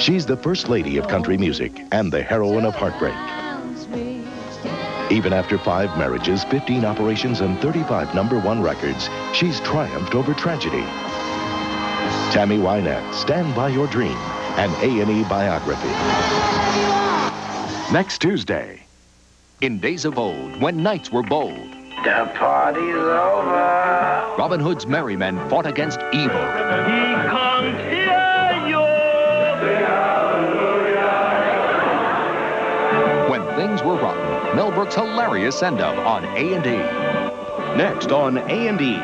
She's the first lady of country music and the heroine of heartbreak. Even after 5 marriages, 15 operations, and 35 #1 records, she's triumphed over tragedy. Tammy Wynette, Stand By Your Dream, an A&E biography. Next Tuesday. In days of old, when knights were bold, the party's over. Robin Hood's merry men fought against evil. He can't hear you. When things were rotten, Mel Brooks' hilarious send-up on A&E. Next on A&E.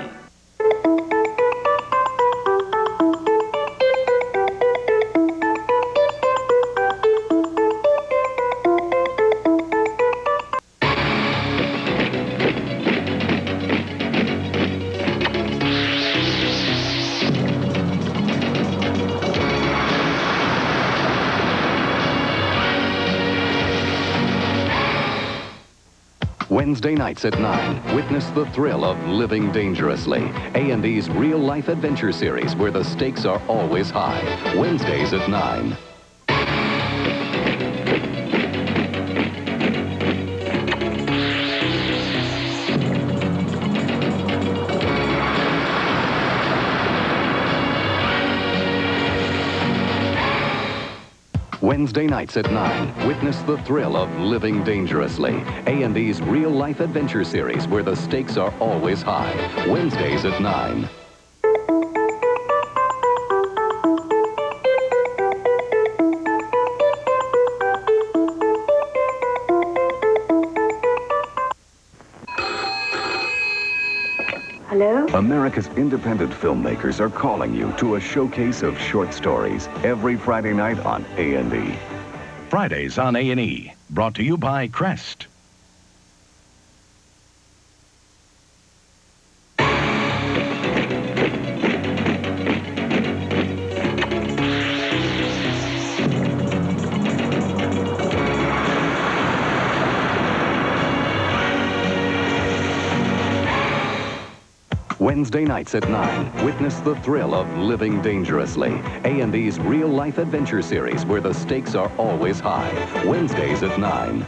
Wednesday nights at 9, witness the thrill of living dangerously. A&E's real-life adventure series where the stakes are always high. Wednesdays at 9. Wednesday nights at 9, witness the thrill of living dangerously. A&E's real-life adventure series where the stakes are always high. Wednesdays at 9. Hello? America's independent filmmakers are calling you to a showcase of short stories every Friday night on A&E. Fridays on A&E. Brought to you by Crest. Wednesday nights at 9, witness the thrill of living dangerously. A&E's real-life adventure series where the stakes are always high. Wednesdays at 9.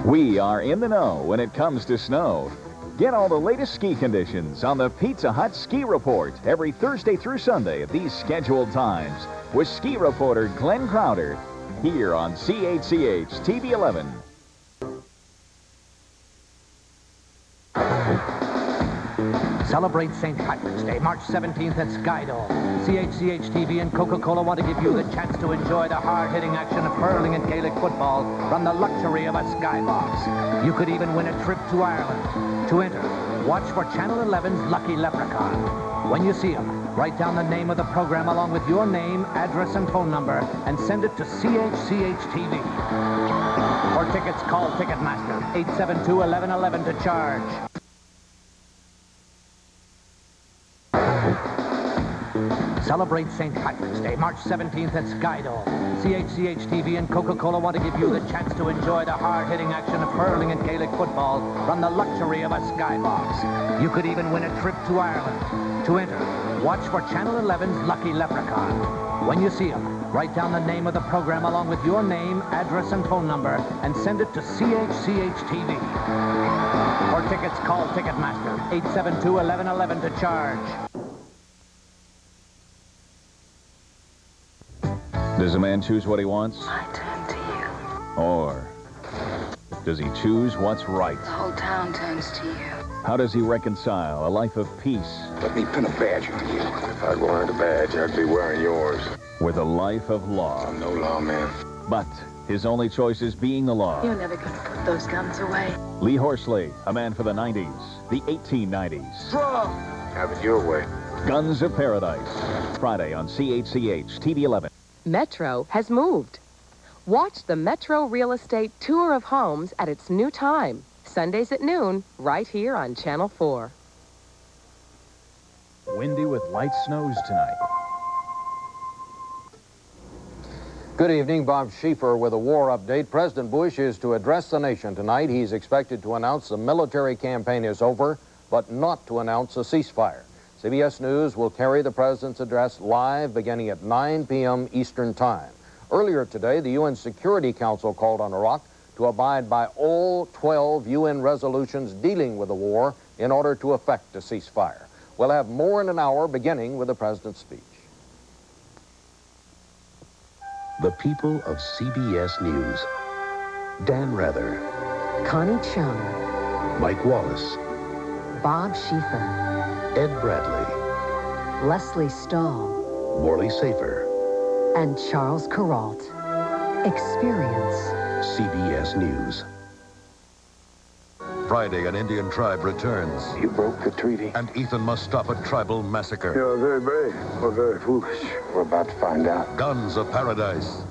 We are in the know when it comes to snow. Get all the latest ski conditions on the Pizza Hut Ski Report every Thursday through Sunday at these scheduled times with ski reporter Glenn Crowder here on CHCH TV 11. Celebrate St. Patrick's Day, March 17th at Skydome. CHCH TV and Coca-Cola want to give you the chance to enjoy the hard-hitting action of hurling and Gaelic football from the luxury of a skybox. You could even win a trip to Ireland. To enter, watch for Channel 11's Lucky Leprechaun. When you see him, write down the name of the program along with your name, address, and phone number, and send it to CHCH TV. For tickets, call Ticketmaster, 872-1111 to charge. Celebrate St. Patrick's Day, March 17th at Skydome. CHCH TV and Coca-Cola want to give you the chance to enjoy the hard-hitting action of hurling and Gaelic football from the luxury of a skybox. You could even win a trip to Ireland. To enter, watch for Channel 11's Lucky Leprechaun. When you see him, write down the name of the program along with your name, address, and phone number, and send it to CHCH TV. For tickets, call Ticketmaster, 872-1111 to charge. Does a man choose what he wants? I turn to you. Or does he choose what's right? The whole town turns to you. How does he reconcile a life of peace Let me pin a badge on you. If I wearing a badge, I'd be wearing yours. with a life of law? I'm no lawman. But his only choice is being the law. You're never going to put those guns away. Lee Horsley, a man for the 90s, the 1890s. Have it your way. Guns of Paradise. Friday on CHCH TV 11. Metro has moved. Watch the Metro Real Estate Tour of Homes at its new time, Sundays at noon, right here on Channel 4. Windy with light snows tonight. Good evening, Bob Schieffer with a war update. President Bush is to address the nation tonight. He's expected to announce the military campaign is over, but not to announce a ceasefire. CBS News will carry the president's address live beginning at 9 p.m. Eastern Time. Earlier today, the UN Security Council called on Iraq to abide by all 12 UN resolutions dealing with the war in order to effect a ceasefire. We'll have more in an hour, beginning with the president's speech. The people of CBS News. Dan Rather, Connie Chung, Mike Wallace, Bob Schieffer, Ed Bradley, Leslie Stahl, Morley Safer, and Charles Kuralt. Experience CBS News. Friday, an Indian tribe returns. You broke the treaty. And Ethan must stop a tribal massacre. You are very brave or very foolish. We're about to find out. Guns of Paradise.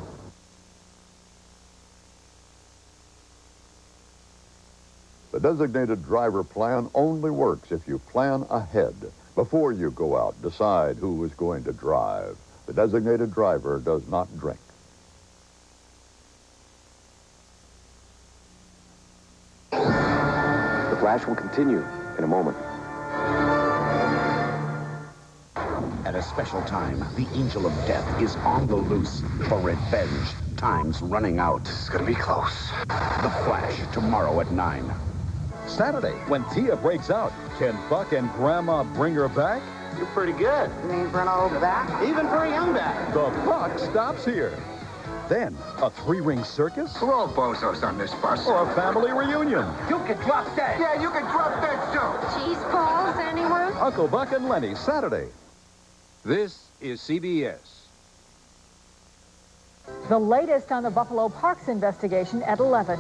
The designated driver plan only works if you plan ahead. Before you go out, decide who is going to drive. The designated driver does not drink. The flash will continue in a moment. At a special time, the Angel of Death is on the loose for revenge. Time's running out. It's gonna be close. The Flash, tomorrow at 9. Saturday, when Tia breaks out, can Buck and Grandma bring her back? You're pretty good. You mean for an old bat? Even for a young bat. The Buck stops here. Then, a three-ring circus? We're all bozos on this bus. Or a family reunion? You can drop that. Yeah, you can drop that too. Cheese balls, anyone? Uncle Buck and Lenny, Saturday. This is CBS. The latest on the Buffalo Parks investigation at 11.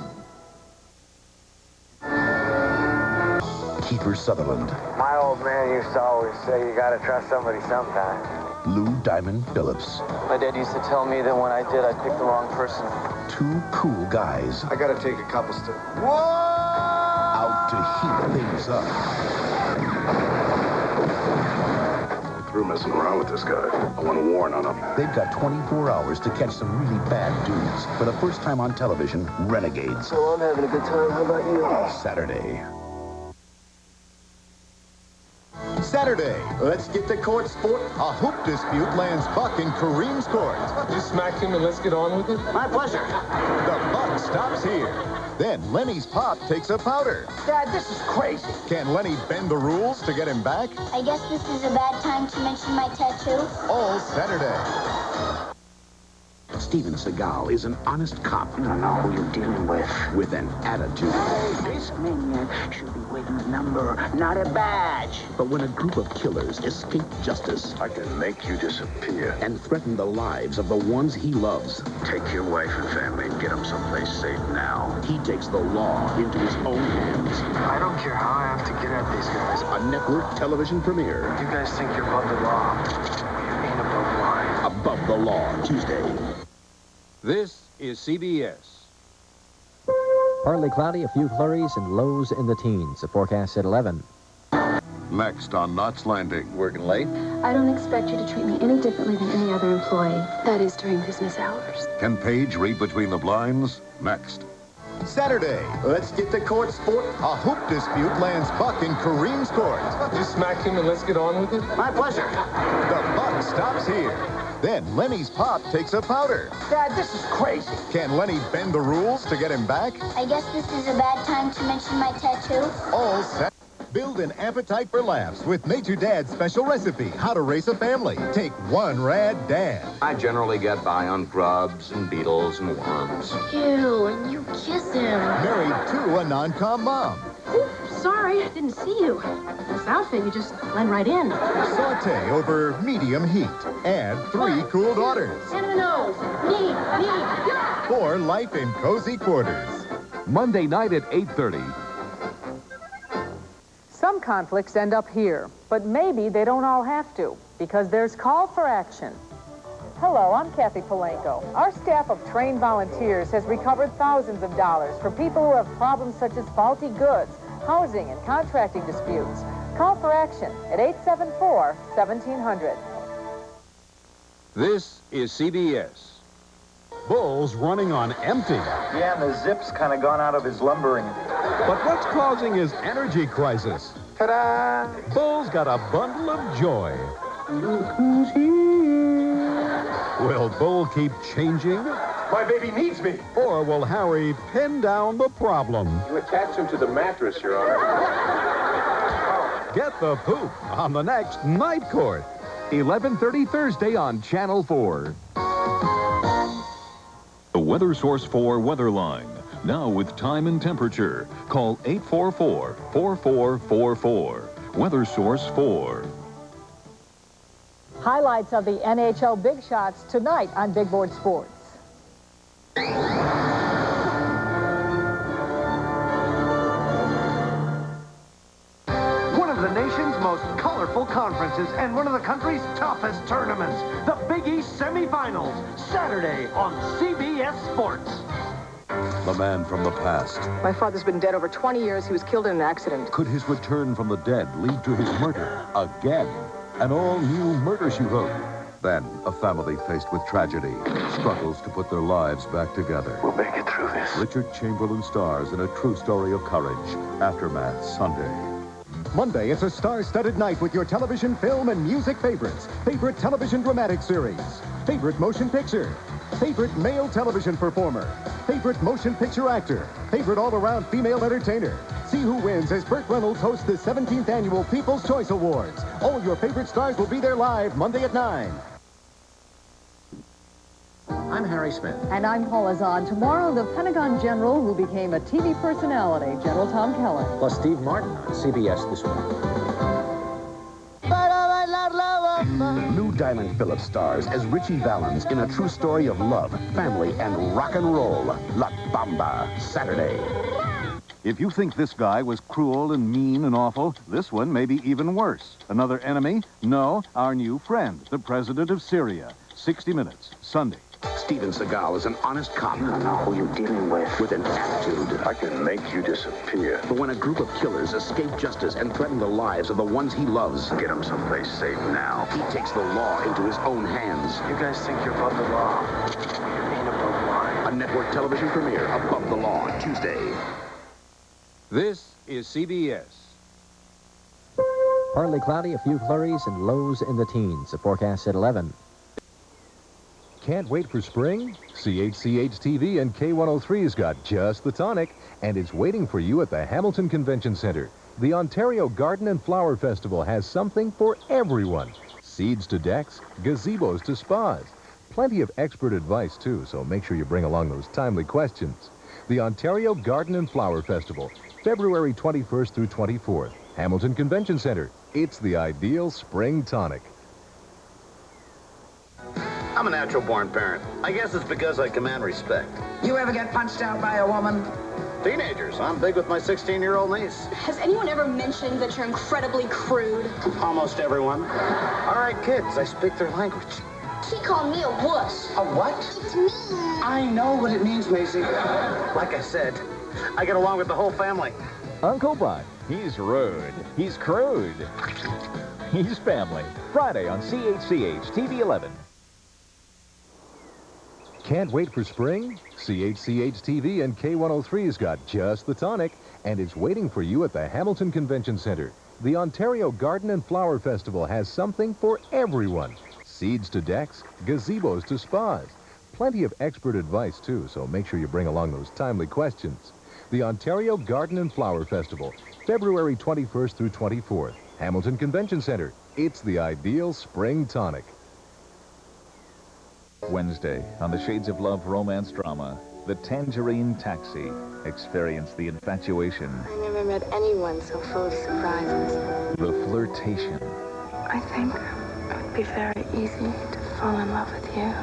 Kiefer Sutherland, My old man used to always say you gotta trust somebody sometime. Lou Diamond Phillips. My dad used to tell me that when I did, I picked the wrong person. Two cool guys I gotta take a couple steps. out to heat things up. Through messing around with this guy. I want a warrant on him. They've got 24 hours to catch some really bad dudes. For the first time on television, Renegades. So I'm having a good time. How about you? Saturday. Saturday, let's get to court, sport. A hoop dispute lands Buck in Kareem's court. Just smack him and let's get on with it. My pleasure. The Buck stops here. Then Lenny's pop takes a powder. Dad, this is crazy. Can Lenny bend the rules to get him back? I guess this is a bad time to mention my tattoo. All Saturday. Steven Seagal is an honest cop. You don't know who you're dealing with. With an attitude. This maniac should be wearing a number, not a badge. But when a group of killers escape justice I can make you disappear. and threaten the lives of the ones he loves, Take your wife and family and get them someplace safe now. he takes the law into his own hands. I don't care how I have to get at these guys. A network television premiere. You guys think you're above the law. You ain't above the line. Above the Law, Tuesday. This is CBS. Partly cloudy, a few flurries, and lows in the teens. The forecast at 11. Next on Knots Landing. Working late? I don't expect you to treat me any differently than any other employee. That is during business hours. Can Paige read between the blinds? Next. Saturday, let's get to court, sport. A hoop dispute lands Buck in Kareem's court. Just smack him and let's get on with it. My pleasure. The Buck stops here. Then Lenny's pop takes a powder. Dad, this is crazy. Can Lenny bend the rules to get him back? I guess this is a bad time to mention my tattoo. All set. Build an appetite for laughs with Major Dad's special recipe, How to Raise a Family. Take one rad dad. I generally get by on grubs and beetles and worms. Ew, and you kiss him. Married to a non-com mom. Sorry, didn't see you. This outfit, you just blend right in. Saute over medium heat. Add 3 cool daughters. Hand in the nose. Me, yeah. For life in cozy quarters. Monday night at 8:30. Some conflicts end up here, but maybe they don't all have to, because there's Call for Action. Hello, I'm Kathy Polanco. Our staff of trained volunteers has recovered thousands of dollars for people who have problems such as faulty goods, housing, and contracting disputes. Call for Action at 874-1700. This is CBS. Bull's running on empty. Yeah, and the zip's kind of gone out of his lumbering. But what's causing his energy crisis? Ta-da! Bull's got a bundle of joy. Look who's here. Will Bull keep changing? My baby needs me. Or will Harry pin down the problem? You attach him to the mattress, Your Honor. Get the poop on the next Night Court. 11:30 Thursday on Channel 4. The Weather Source 4 weather line. Now with time and temperature. Call 844-4444. Weather Source 4. Highlights of the NHL Big Shots tonight on Big Board Sports. One of the nation's most colorful conferences and one of the country's toughest tournaments. The Big East semifinals, Saturday on CBS Sports. The man from the past. My father's been dead over 20 years. He was killed in an accident. Could his return from the dead lead to his murder again? An all-new murder, she wrote. Then, a family faced with tragedy struggles to put their lives back together. We'll make it through this. Richard Chamberlain stars in a true story of courage. Aftermath, Sunday. Monday, it's a star-studded night with your television, film, and music favorites. Favorite television dramatic series. Favorite motion picture. Favorite male television performer. Favorite motion picture actor. Favorite all-around female entertainer. See who wins as Burt Reynolds hosts the 17th Annual People's Choice Awards. All your favorite stars will be there live Monday at 9. I'm Harry Smith. And I'm Paula Zahn. Tomorrow, the Pentagon General who became a TV personality, General Tom Keller. Plus Steve Martin on CBS this week. Lou Diamond Phillips stars as Richie Valens in a true story of love, family, and rock and roll. La Bamba, Saturday. If you think this guy was cruel and mean and awful, this one may be even worse. Another enemy? No, our new friend, the president of Syria. 60 Minutes, Sunday. Steven Seagal is an honest cop. You don't know who you're dealing with. With an attitude. I can make you disappear. But when a group of killers escape justice and threaten the lives of the ones he loves, Get him someplace safe now. he takes the law into his own hands. You guys think you're above the law. You ain't above the line. A network television premiere, Above the Law, Tuesday. This is CBS. Partly cloudy, a few flurries, and lows in the teens. The forecast at 11. Can't wait for spring? CHCH-TV and K103's got just the tonic, and it's waiting for you at the Hamilton Convention Center. The Ontario Garden and Flower Festival has something for everyone. Seeds to decks, gazebos to spas. Plenty of expert advice, too, so make sure you bring along those timely questions. The Ontario Garden and Flower Festival, February 21st through 24th. Hamilton Convention Center. It's the ideal spring tonic. I'm a natural-born parent. I guess it's because I command respect. You ever get punched out by a woman? Teenagers. I'm big with my 16-year-old niece. Has anyone ever mentioned that you're incredibly crude? Almost everyone. All right, kids, I speak their language. She called me a wuss. A what? It's me. I know what it means, Macy. Like I said, I get along with the whole family. Uncle Bud, he's rude. He's crude. He's family. Friday on CHCH TV 11. Can't wait for spring? CHCH-TV and K103's got just the tonic, and it's waiting for you at the Hamilton Convention Center. The Ontario Garden and Flower Festival has something for everyone. Seeds to decks, gazebos to spas. Plenty of expert advice, too, so make sure you bring along those timely questions. The Ontario Garden and Flower Festival, February 21st through 24th. Hamilton Convention Center. It's the ideal spring tonic. Wednesday, on the Shades of Love romance drama, The Tangerine Taxi. Experience the infatuation, I never met anyone so full of surprises. the flirtation, I think it would be very easy to fall in love with you.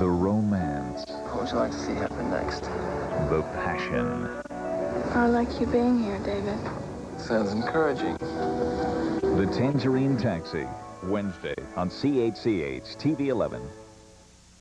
the romance, What would you like to see happen next? the passion. I like you being here, David. Sounds encouraging. The Tangerine Taxi. Wednesday on CHCH TV 11.